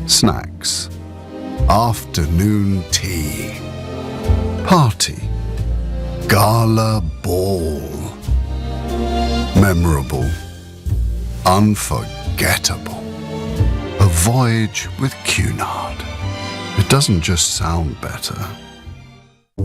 Snacks. Afternoon tea. Party. Gala ball. Memorable. Unforgettable. A voyage with Cunard. It doesn't just sound better.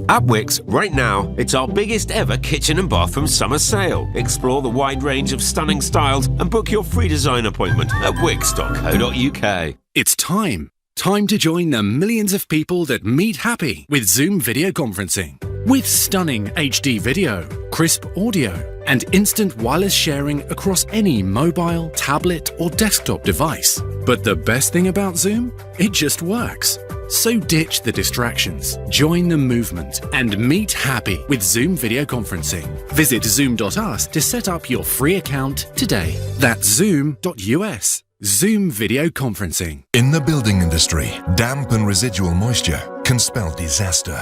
At Wickes, right now, it's our biggest ever kitchen and bathroom summer sale. Explore the wide range of stunning styles and book your free design appointment at wickes.co.uk. It's time. Time to join the millions of people that meet happy with Zoom video conferencing. With stunning HD video, crisp audio, and instant wireless sharing across any mobile, tablet, or desktop device. But the best thing about Zoom? It just works. So ditch the distractions, join the movement, and meet happy with Zoom video conferencing. Visit zoom.us to set up your free account today. That's zoom.us. Zoom video conferencing. In the building industry, damp and residual moisture can spell disaster.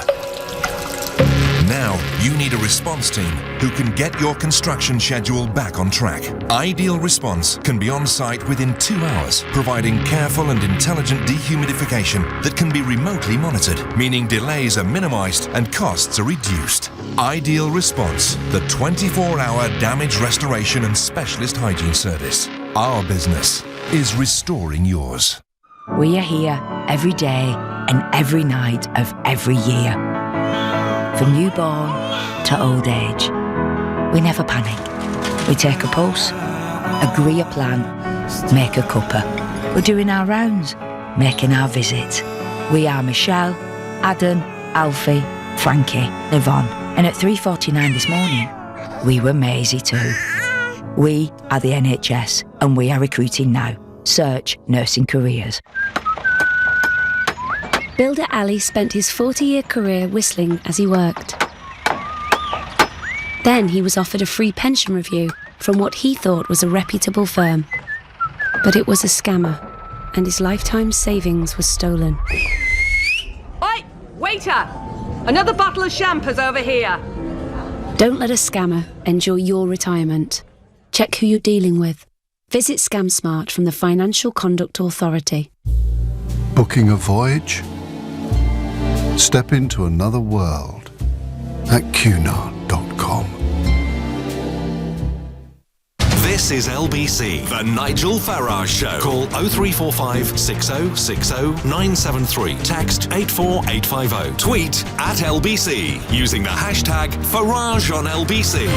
Now, you need a response team who can get your construction schedule back on track. Ideal Response can be on site within 2 hours, providing careful and intelligent dehumidification that can be remotely monitored, meaning delays are minimized and costs are reduced. Ideal Response, the 24-hour damage restoration and specialist hygiene service. Our business is restoring yours. We are here every day and every night of every year. From newborn to old age. We never panic. We take a pulse, agree a plan, make a cuppa. We're doing our rounds, making our visits. We are Michelle, Adam, Alfie, Frankie, Yvonne. And at 3:49 this morning, we were Maisie too. We are the NHS and we are recruiting now. Search nursing careers. Builder Ali spent his 40-year career whistling as he worked. Then he was offered a free pension review from what he thought was a reputable firm. But it was a scammer, and his lifetime savings was stolen. Oi! Waiter! Another bottle of champers over here. Don't let a scammer endure your retirement. Check who you're dealing with. Visit ScamSmart from the Financial Conduct Authority. Booking a voyage? Step into another world at cunard.com. This is LBC, the Nigel Farage Show. Call 0345 6060 973. Text 84850. Tweet at LBC using the hashtag Farage on LBC.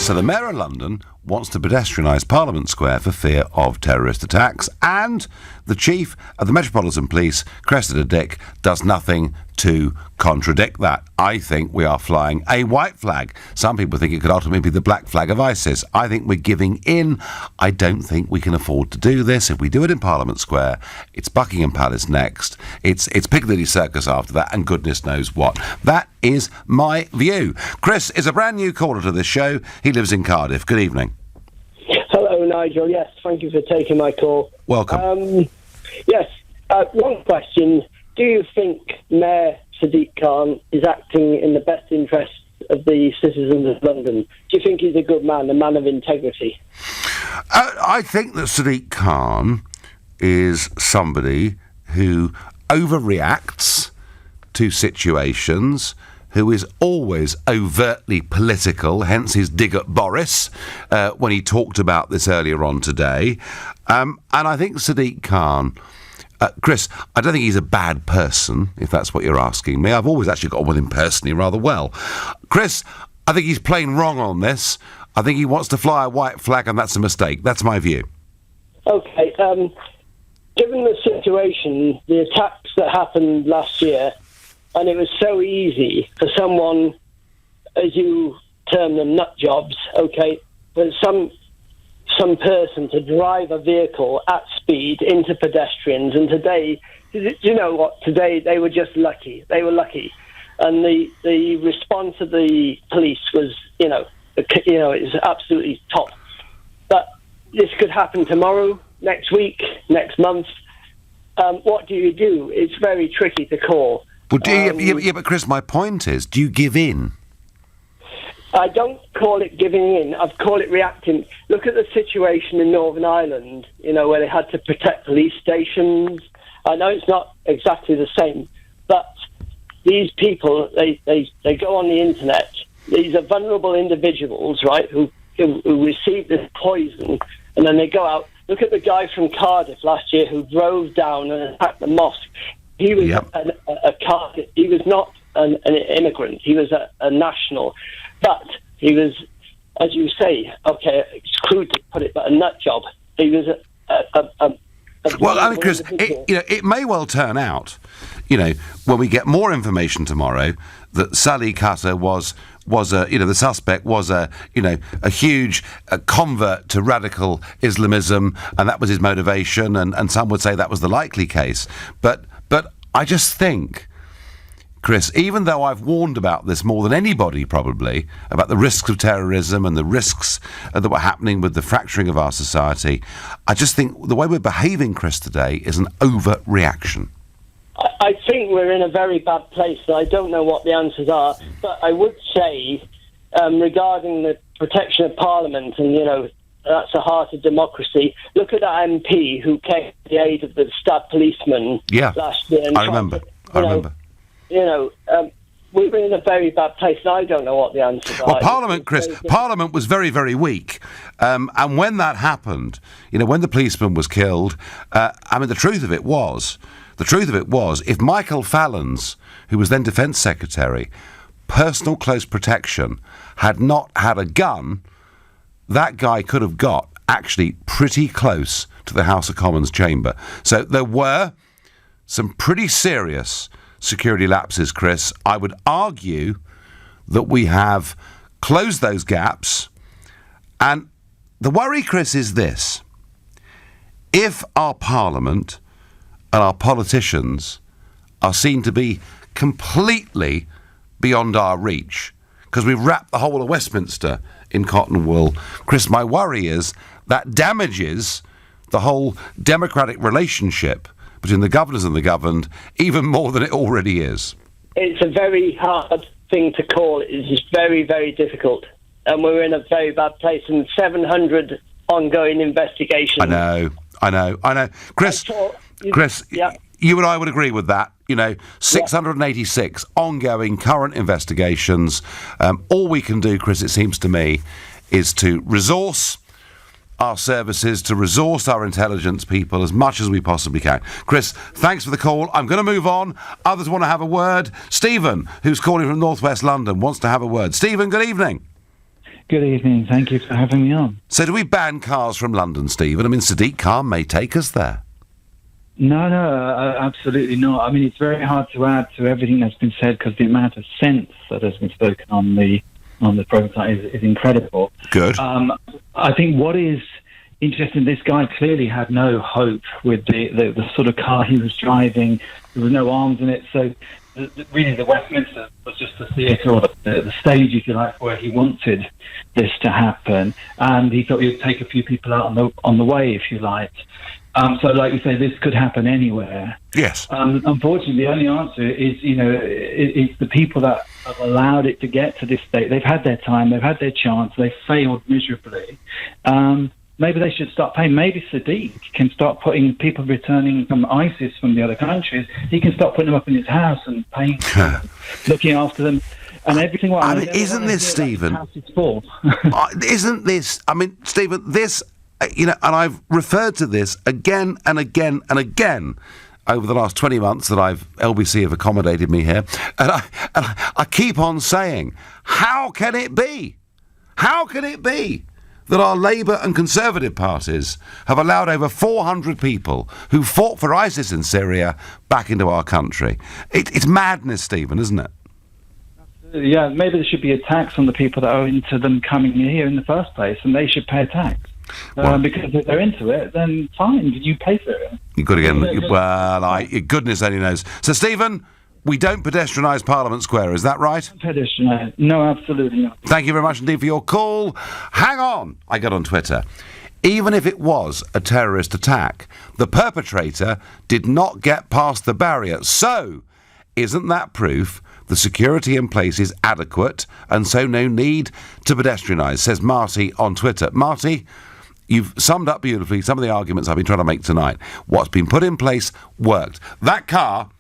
So the Mayor of London wants to pedestrianise Parliament Square for fear of terrorist attacks, and the Chief of the Metropolitan Police, Cressida Dick, does nothing to contradict that. I think we are flying a white flag. Some people think it could ultimately be the black flag of ISIS. I think we're giving in. I don't think we can afford to do this. If we do it in Parliament Square, it's Buckingham Palace next. It's Piccadilly Circus after that, and goodness knows what. That is my view. Chris is a brand new caller to this show. He lives in Cardiff. Good evening. Hello, Nigel. Yes, thank you for taking my call. Welcome. Yes, one question. Do you think Mayor Sadiq Khan is acting in the best interests of the citizens of London? Do you think he's a good man, a man of integrity? I think that Sadiq Khan is somebody who overreacts to situations, who is always overtly political, hence his dig at Boris when he talked about this earlier on today. And I think Sadiq Khan, Chris, I don't think he's a bad person, if that's what you're asking me. I've always actually got on with him personally rather well. Chris, I think he's plain wrong on this. I think he wants to fly a white flag, and that's a mistake. That's my view. Okay, given the situation, the attacks that happened last year, and it was so easy for someone, as you term them, nut jobs, okay, for some person to drive a vehicle at speed into pedestrians. And today, you know what? Today they were just lucky. They were lucky, and the response of the police was, it's absolutely top. But this could happen tomorrow, next week, next month. What do you do? It's very tricky to call. Well, but Chris, my point is, do you give in? I don't call it giving in. I'd call it reacting. Look at the situation in Northern Ireland, where they had to protect police stations. I know it's not exactly the same, but these people, they go on the internet. These are vulnerable individuals, right, who receive this poison, and then they go out. Look at the guy from Cardiff last year who drove down and attacked the mosque. He was he was not an immigrant. He was a national. But he was, as you say, okay, it's crude to put it, but a nut job. He was well, I mean, Chris, it may well turn out, when we get more information tomorrow, that Sally Cutter was the suspect was a huge convert to radical Islamism, and that was his motivation, and some would say that was the likely case. But I just think, Chris, even though I've warned about this more than anybody probably, about the risks of terrorism and the risks that were happening with the fracturing of our society, I just think the way we're behaving, Chris, today is an overreaction. I think we're in a very bad place, and I don't know what the answers are, but I would say, regarding the protection of Parliament, and, that's the heart of democracy, look at that MP who came to the aid of the stabbed policeman last year. I remember. We're in a very bad place, and I don't know what the answers are. Well, Parliament, Chris, Parliament was very, very weak. And when that happened, when the policeman was killed, the truth of it was, if Michael Fallon's, who was then Defence Secretary, personal close protection had not had a gun, that guy could have got actually pretty close to the House of Commons chamber. So there were some pretty serious security lapses, Chris. I would argue that we have closed those gaps. And the worry, Chris, is this. If our Parliament and our politicians are seen to be completely beyond our reach, because we've wrapped the whole of Westminster in cotton wool, Chris, my worry is that damages the whole democratic relationship between the governors and the governed even more than it already is. It's a very hard thing to call. It's just very, very difficult. and we're in a very bad place, and 700 ongoing investigations. I know. Chris, you and I would agree with that. 686 ongoing current investigations. All we can do, Chris, it seems to me, is to resource our services, to resource our intelligence people as much as we possibly can. Chris, thanks for the call. I'm going to move on. Others want to have a word. Stephen, who's calling from northwest London, wants to have a word. Stephen, good evening. Good evening. Thank you for having me on. So do we ban cars from London, Stephen? I mean, Sadiq Khan may take us there. No, absolutely not. I mean, it's very hard to add to everything that's been said because the amount of sense that has been spoken on the program is incredible. Good. I think what is interesting, this guy clearly had no hope with the sort of car he was driving. There was no arms in it, so really the Westminster was just the theatre or the stage, if you like, where he wanted this to happen, and he thought he would take a few people out on the way, if you like. So, like you say, this could happen anywhere. Yes. Unfortunately, the only answer is, it's the people that have allowed it to get to this state. They've had their time, they've had their chance, they've failed miserably. Maybe they should start paying. Maybe Sadiq can start putting people returning from ISIS from the other countries. He can start putting them up in his house and paying, looking after them. And everything. I mean, isn't this, Stephen? Isn't this? I mean, Stephen, this. And I've referred to this again and again and again over the last 20 months that LBC have accommodated me here, and I keep on saying, how can it be? How can it be that our Labour and Conservative parties have allowed over 400 people who fought for ISIS in Syria back into our country? It's madness, Stephen, isn't it? Yeah, maybe there should be a tax on the people that are into them coming here in the first place, and they should pay a tax. Because if they're into it, then fine, you pay for it. You've got to get goodness only knows. So, Stephen, we don't pedestrianise Parliament Square, is that right? Pedestrianise? No, absolutely not. Thank you very much indeed for your call. Hang on, I got on Twitter. Even if it was a terrorist attack, the perpetrator did not get past the barrier. So, isn't that proof the security in place is adequate and so no need to pedestrianise, says Marty on Twitter. Marty, you've summed up beautifully some of the arguments I've been trying to make tonight. What's been put in place worked. That car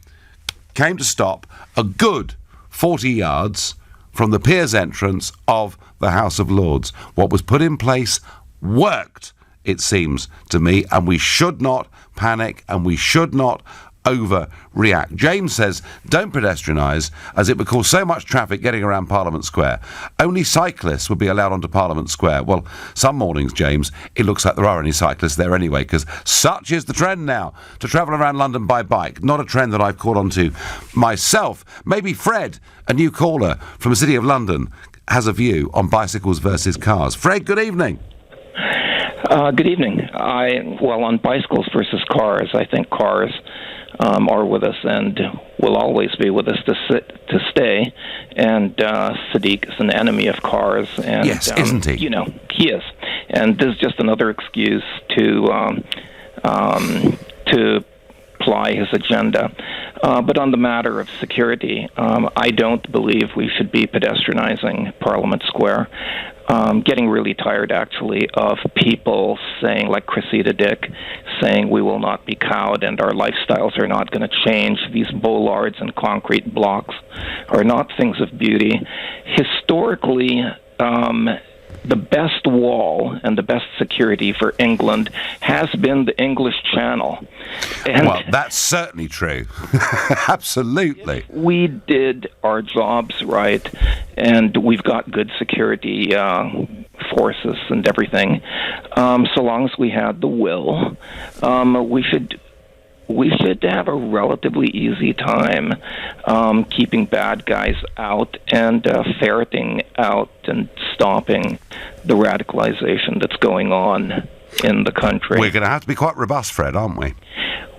came to stop a good 40 yards from the Piers entrance of the House of Lords. What was put in place worked, it seems to me, and we should not panic and we should not overreact. James says, don't pedestrianise, as it would cause so much traffic getting around Parliament Square. Only cyclists would be allowed onto Parliament Square. Well, some mornings, James, it looks like there are any cyclists there anyway, because such is the trend now, to travel around London by bike. Not a trend that I've caught on to myself. Maybe Fred, a new caller from the City of London, has a view on bicycles versus cars. Fred, good evening. Good evening. On bicycles versus cars, I think cars are with us and will always be with us to stay. And Sadiq is an enemy of cars. And, yes, isn't he? He is. And this is just another excuse to ply his agenda. But on the matter of security, I don't believe we should be pedestrianizing Parliament Square. Getting really tired, actually, of people saying, like Cressida Dick, saying we will not be cowed and our lifestyles are not going to change. These bollards and concrete blocks are not things of beauty. Historically, the best wall and the best security for England has been the English Channel. And well, that's certainly true. Absolutely. We did our jobs right, and we've got good security forces and everything. So long as we had the will, we should have a relatively easy time keeping bad guys out and ferreting out and stopping the radicalization that's going on in the country. We're going to have to be quite robust, Fred, aren't we?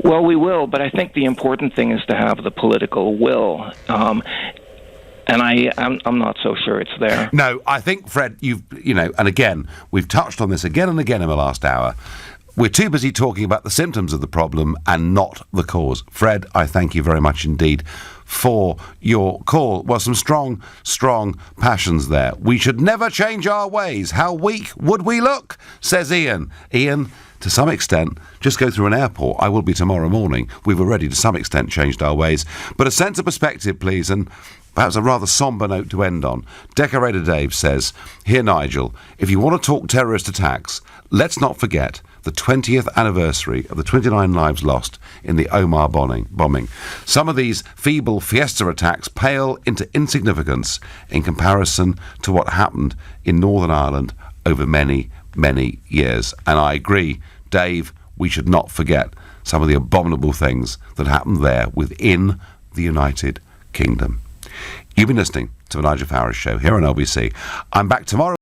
Well, we will, but I think the important thing is to have the political will. And I'm not so sure it's there. No, I think, Fred, and again, we've touched on this again and again in the last hour. we're too busy talking about the symptoms of the problem and not the cause. Fred, I thank you very much indeed for your call. Well, some strong passions there. We should never change our ways. How weak would we look, says Ian. Ian, to some extent, just go through an airport. I will be tomorrow morning. We've already, to some extent, changed our ways. But a sense of perspective, please, and perhaps a rather sombre note to end on. Decorator Dave says, here, Nigel, if you want to talk terrorist attacks, let's not forget the 20th anniversary of the 29 lives lost in the Omar bombing. Some of these feeble Fiesta attacks pale into insignificance in comparison to what happened in Northern Ireland over many, many years. And I agree, Dave, we should not forget some of the abominable things that happened there within the United Kingdom. You've been listening to the Nigel Farage Show here on LBC. I'm back tomorrow.